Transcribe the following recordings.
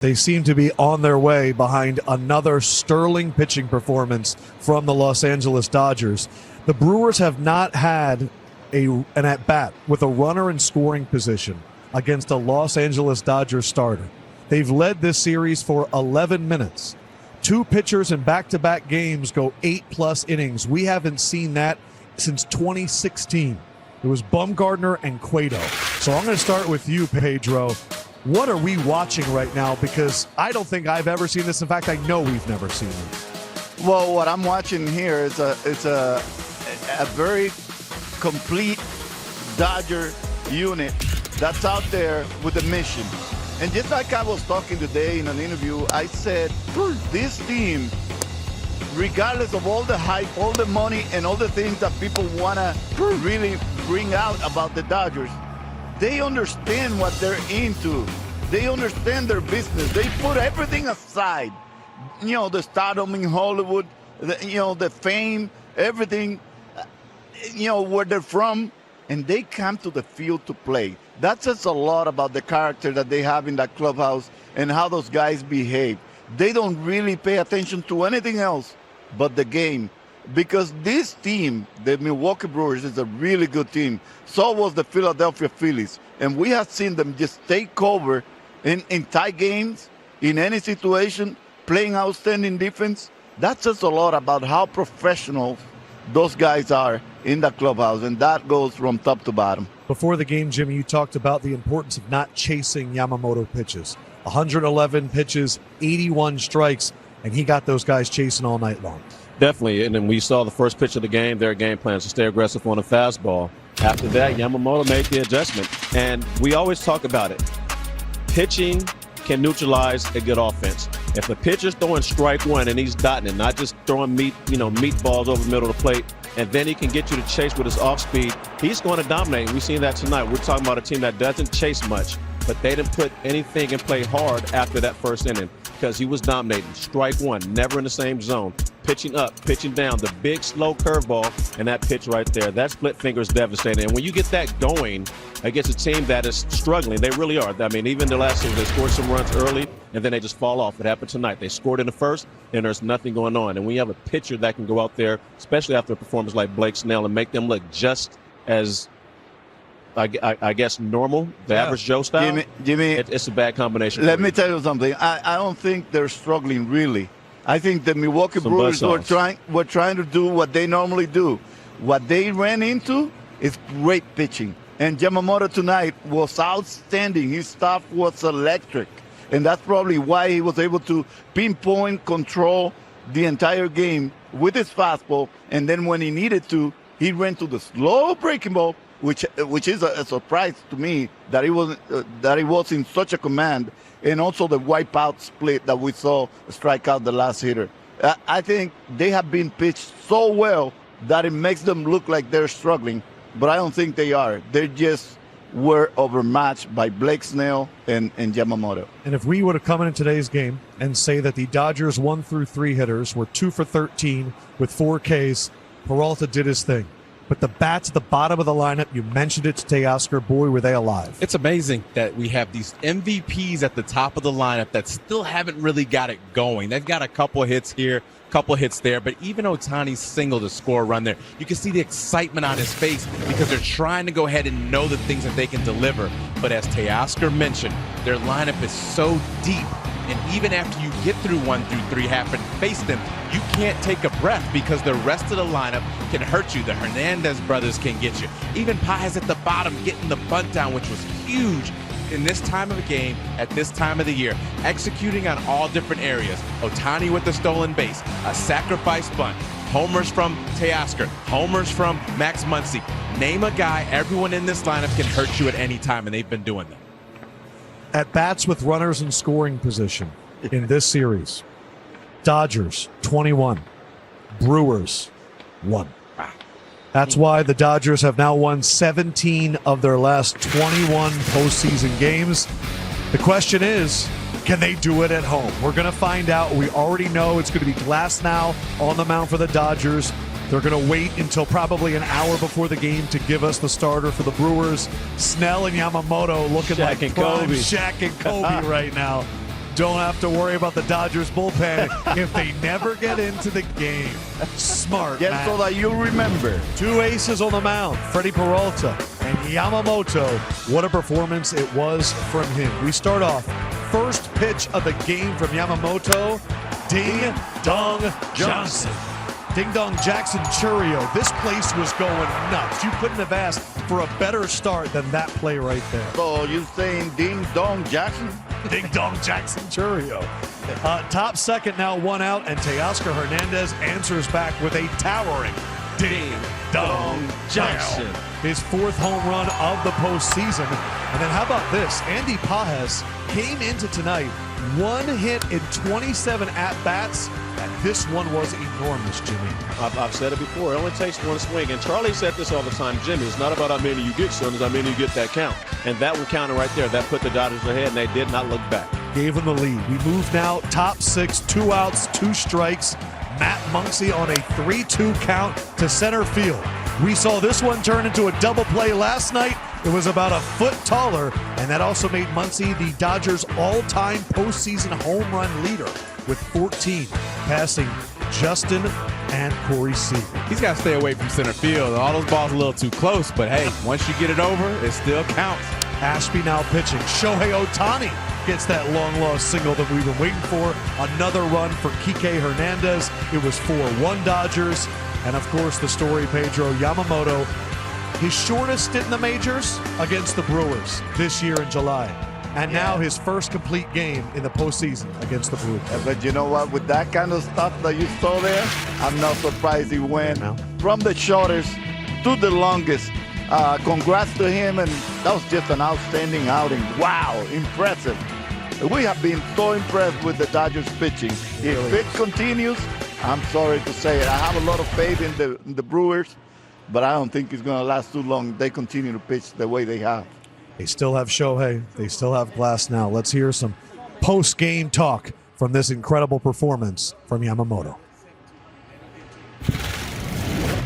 They seem to be on their way behind another sterling pitching performance from the Los Angeles Dodgers. The Brewers have not had an at-bat with a runner in scoring position against a Los Angeles Dodgers starter. They've led this series for 11 minutes. Two pitchers in back-to-back games go 8+ innings. We haven't seen that since 2016. It was Bumgarner and Cueto. So I'm going to start with you, Pedro. What are we watching right now? Because I don't think I've ever seen this. In fact, I know we've never seen it. Well, what I'm watching here is a very complete Dodger unit that's out there with a mission. And just like I was talking today in an interview, I said, this team, regardless of all the hype, all the money, and all the things that people want to really bring out about the Dodgers, they understand what they're into. They understand their business. They put everything aside. You know, the stardom in Hollywood, the fame, everything, where they're from, and they come to the field to play. That says a lot about the character that they have in that clubhouse and how those guys behave. They don't really pay attention to anything else but the game. Because this team, the Milwaukee Brewers, is a really good team. So was the Philadelphia Phillies. And we have seen them just take over in tie games, in any situation, playing outstanding defense. That says a lot about how professional those guys are in the clubhouse. And that goes from top to bottom. Before the game, Jimmy, you talked about the importance of not chasing Yamamoto pitches. 111 pitches, 81 strikes, and he got those guys chasing all night long. Definitely, and then we saw the first pitch of the game, their game plans to stay aggressive on a fastball. After that, Yamamoto made the adjustment, and we always talk about it. Pitching can neutralize a good offense. If a pitcher's throwing strike one and he's dotting it, not just throwing meatballs over the middle of the plate, and then he can get you to chase with his off speed, he's going to dominate. We've seen that tonight. We're talking about a team that doesn't chase much, but they didn't put anything and play hard after that first inning because he was dominating. Strike one, never in the same zone. Pitching up, pitching down, the big slow curveball, and that pitch right there. That split finger is devastating. And when you get that going against a team that is struggling, they really are. I mean, even the last season, they scored some runs early, and then they just fall off. It happened tonight. They scored in the first, and there's nothing going on. And when you have a pitcher that can go out there, especially after a performance like Blake Snell, and make them look just as, I guess, normal, the average Joe style, Jimmy, it's a bad combination. Let me tell you something. I don't think they're struggling, really. I think the Milwaukee Brewers were trying to do what they normally do. What they ran into is great pitching. And Yamamoto tonight was outstanding. His stuff was electric. And that's probably why he was able to pinpoint, control the entire game with his fastball. And then when he needed to, he ran to the slow breaking ball, which is a surprise to me that he was in such a command. And also the wipeout split that we saw strike out the last hitter. I think they have been pitched so well that it makes them look like they're struggling, but I don't think they are. They just were overmatched by Blake Snell and Yamamoto. And if we would have come in today's game and say that the Dodgers 1 through 3 hitters were 2 for 13 with 4 Ks, Peralta did his thing. But the bats at the bottom of the lineup, you mentioned it to Teoscar, boy, were they alive. It's amazing that we have these MVPs at the top of the lineup that still haven't really got it going. They've got a couple hits here, couple hits there, but even Ohtani's single to score a run there, you can see the excitement on his face because they're trying to go ahead and know the things that they can deliver. But as Teoscar mentioned, their lineup is so deep. And even after you get through 1 through 3, have and face them, you can't take a breath because the rest of the lineup can hurt you. The Hernandez brothers can get you. Even Paz at the bottom getting the bunt down, which was huge in this time of the game, at this time of the year. Executing on all different areas. Ohtani with the stolen base, a sacrifice bunt, homers from Teoscar, homers from Max Muncy. Name a guy, everyone in this lineup can hurt you at any time, and they've been doing that. At bats with runners in scoring position in this series, Dodgers 21, Brewers 1. That's why the Dodgers have now won 17 of their last 21 postseason games. The question is, can they do it at home? We're going to find out. We already know it's going to be Glasnow on the mound for the Dodgers. They're going to wait until probably an hour before the game to give us the starter for the Brewers. Snell and Yamamoto looking like prime Shaq and Kobe right now. don't have to worry about the Dodgers bullpen if they never get into the game. Smart, Just Matt. so that you remember. 2 aces on the mound, Freddie Peralta and Yamamoto. What a performance it was from him. We start off, first pitch of the game from Yamamoto, Ding Dong Johnson. Ding Dong Jackson Churio. This place was going nuts. You couldn't have asked for a better start than that play right there. So you saying Ding Dong Jackson? Ding Dong Jackson Churio. Top second now, 1 out, and Teoscar Hernandez answers back with a towering Ding Dong Johnson. His 4th home run of the postseason. And then how about this? Andy Pages came into tonight, 1 hit in 27 at-bats, and this one was enormous, Jimmy. I've said it before. It only takes one swing. And Charlie said this all the time, Jimmy, it's not about how many you get, son, it's how many you get that count. And that one counted right there. That put the Dodgers ahead, and they did not look back. Gave him the lead. We move now, top 6, 2 outs, 2 strikes. Matt Muncy on a 3-2 count to center field. We saw this one turn into a double play last night. It was about a foot taller, and that also made Muncy the Dodgers' all-time postseason home run leader with 14, passing Justin and Corey Seager. He's got to stay away from center field. All those balls a little too close, but hey, once you get it over, it still counts. Ashby now pitching. Shohei Ohtani gets that long-lost single that we've been waiting for. Another run for Kike Hernandez. It was 4-1 Dodgers. And, of course, the story, Pedro Yamamoto, his shortest stint in the majors against the Brewers this year in July. And now his first complete game in the postseason against the Brewers. But you know what? With that kind of stuff that you saw there, I'm not surprised he went from the shortest to the longest. Congrats to him, and that was just an outstanding outing. Wow, impressive. We have been so impressed with the Dodgers pitching. If it continues, I'm sorry to say it, I have a lot of faith in the Brewers, but I don't think it's going to last too long if they continue to pitch the way they have. They still have Shohei. They still have Glass now. Let's hear some post-game talk from this incredible performance from Yamamoto.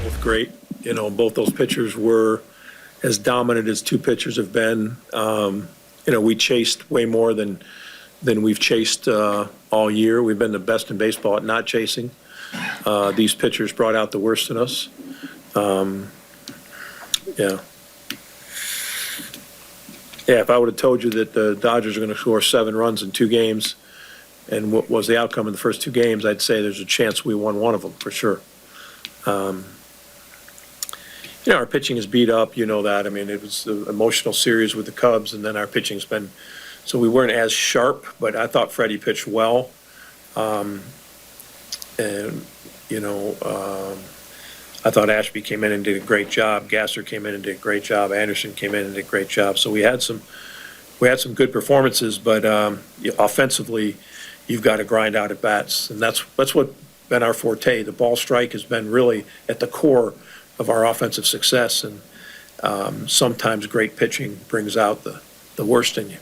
Both great. You know, both those pitchers were as dominant as 2 pitchers have been. You know, we chased way more than we've chased all year. We've been the best in baseball at not chasing. These pitchers brought out the worst in us. Yeah, if I would have told you that the Dodgers are going to score 7 runs in 2 games, and what was the outcome in the first 2 games, I'd say there's a chance we won one of them for sure. You know, our pitching is beat up. You know that. I mean, it was an emotional series with the Cubs, and then our pitching's been so we weren't as sharp. But I thought Freddie pitched well, and you know, I thought Ashby came in and did a great job. Gasser came in and did a great job. Anderson came in and did a great job. So we had some good performances, but offensively, you've got to grind out at bats, and that's what been our forte. The ball strike has been really at the core of our offensive success, and sometimes great pitching brings out the worst in you.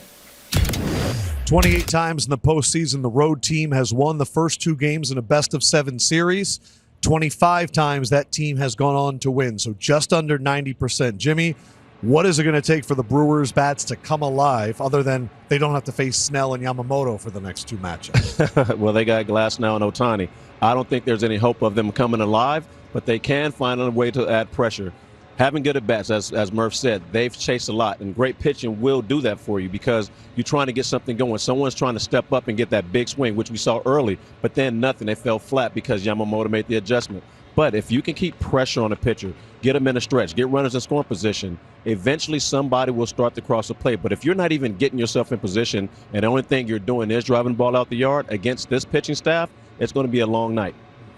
28 times in the postseason, the road team has won the first 2 games in a best-of-7 series. 25 times that team has gone on to win, so just under 90%. Jimmy, what is it going to take for the Brewers' bats to come alive, other than they don't have to face Snell and Yamamoto for the next 2 matchups? Well, they got Glass now and Ohtani. I don't think there's any hope of them coming alive, but they can find a way to add pressure. Having good at-bats, as Murph said, they've chased a lot, and great pitching will do that for you because you're trying to get something going. Someone's trying to step up and get that big swing, which we saw early, but then nothing. They fell flat because Yamamoto made the adjustment. But if you can keep pressure on a pitcher, get them in a stretch, get runners in scoring position, eventually somebody will start to cross the plate. But if you're not even getting yourself in position and the only thing you're doing is driving the ball out the yard against this pitching staff, it's going to be a long night.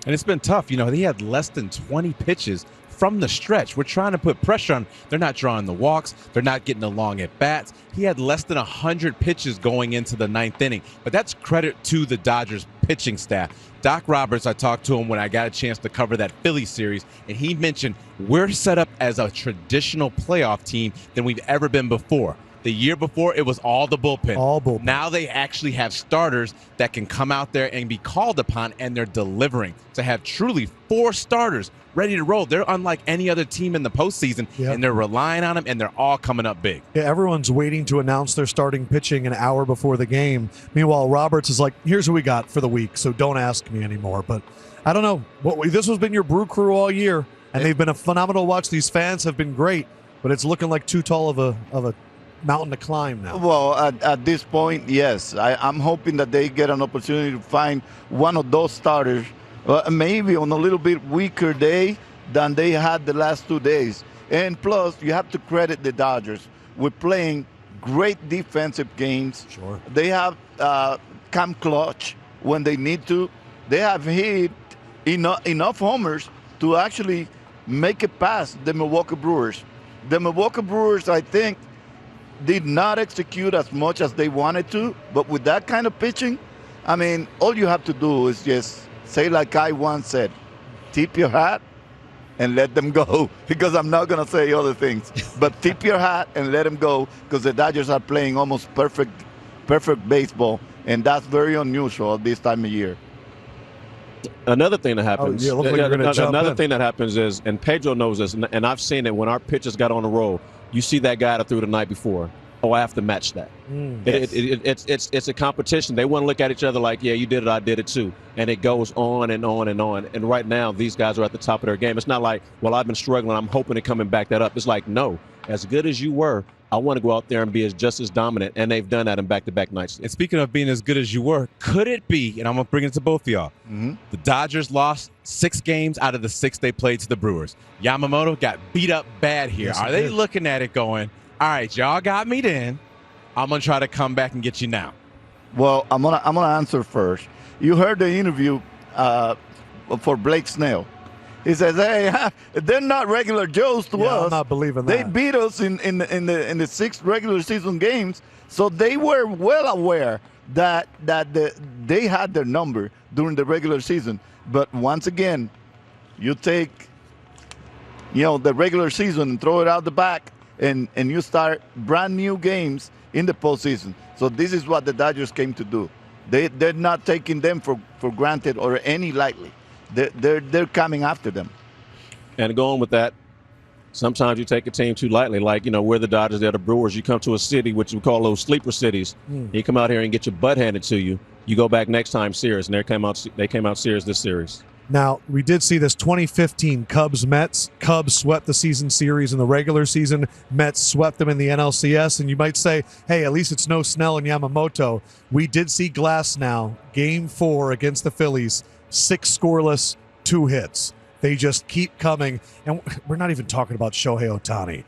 And it's been tough. You know, he had less than 20 pitches from the stretch. We're trying to put pressure on. They're not drawing the walks. They're not getting the long at bats. He had less than 100 pitches going into the 9th inning. But that's credit to the Dodgers pitching staff. Doc Roberts, I talked to him when I got a chance to cover that Philly series, and he mentioned we're set up as a traditional playoff team than we've ever been before. The year before, it was all the bullpen. All bullpen. Now they actually have starters that can come out there and be called upon, and they're delivering. To have truly 4 starters ready to roll, they're unlike any other team in the postseason, and they're relying on them, and they're all coming up big. Yeah, everyone's waiting to announce their starting pitching an hour before the game. Meanwhile, Roberts is like, here's who we got for the week, so don't ask me anymore. But I don't know. This has been your Brew Crew all year, and they've been a phenomenal watch. These fans have been great, but it's looking like too tall of a mountain to climb now. Well, at this point, yes. I'm hoping that they get an opportunity to find one of those starters, maybe on a little bit weaker day than they had the last 2 days. And plus, you have to credit the Dodgers with playing great defensive games. Sure. They have come clutch when they need to. They have hit enough homers to actually make it past the Milwaukee Brewers. The Milwaukee Brewers, I think, did not execute as much as they wanted to, but with that kind of pitching, I mean, all you have to do is just say like I once said, tip your hat and let them go, because I'm not going to say other things. But tip your hat and let them go, because the Dodgers are playing almost perfect baseball, and that's very unusual at this time of year. Another thing that happens. Another thing that happens is, and Pedro knows this, and I've seen it when our pitchers got on the roll. You see that guy that threw the night before. Oh, I have to match that. It's a competition. They want to look at each other like, yeah, you did it, I did it too. And it goes on and on and on. And right now, these guys are at the top of their game. It's not like, well, I've been struggling, I'm hoping to come and back that up. It's like, no, as good as you were, I want to go out there and be just as dominant. And they've done that in back-to-back nights. And speaking of being as good as you were, could it be, and I'm going to bring it to both of y'all, the Dodgers lost 6 games out of the 6 they played to the Brewers. Yamamoto got beat up bad here. Yes, are they looking at it going, all right, y'all got me then, I'm going to try to come back and get you now? Well, I'm gonna answer first. You heard the interview for Blake Snell. He says, "Hey, they're not regular Joes to us. I'm not believing They that. beat us in the 6 regular season games, so they were well aware that they had their number during the regular season. But once again, you take the regular season and throw it out the back, and you start brand new games in the postseason. So this is what the Dodgers came to do. They're not taking them for granted or any lightly. They're coming after them. And going with that, sometimes you take a team too lightly. Like, we're the Dodgers, they're the Brewers. You come to a city, which we call those sleeper cities. You come out here and get your butt handed to you. You go back next time serious, and they came out serious this series. Now, we did see this 2015 Cubs-Mets. Cubs swept the season series in the regular season. Mets swept them in the NLCS. And you might say, hey, at least it's no Snell and Yamamoto. We did see Glass now, Game 4 against the Phillies, 6 scoreless, 2 hits. They just keep coming. And we're not even talking about Shohei Ohtani.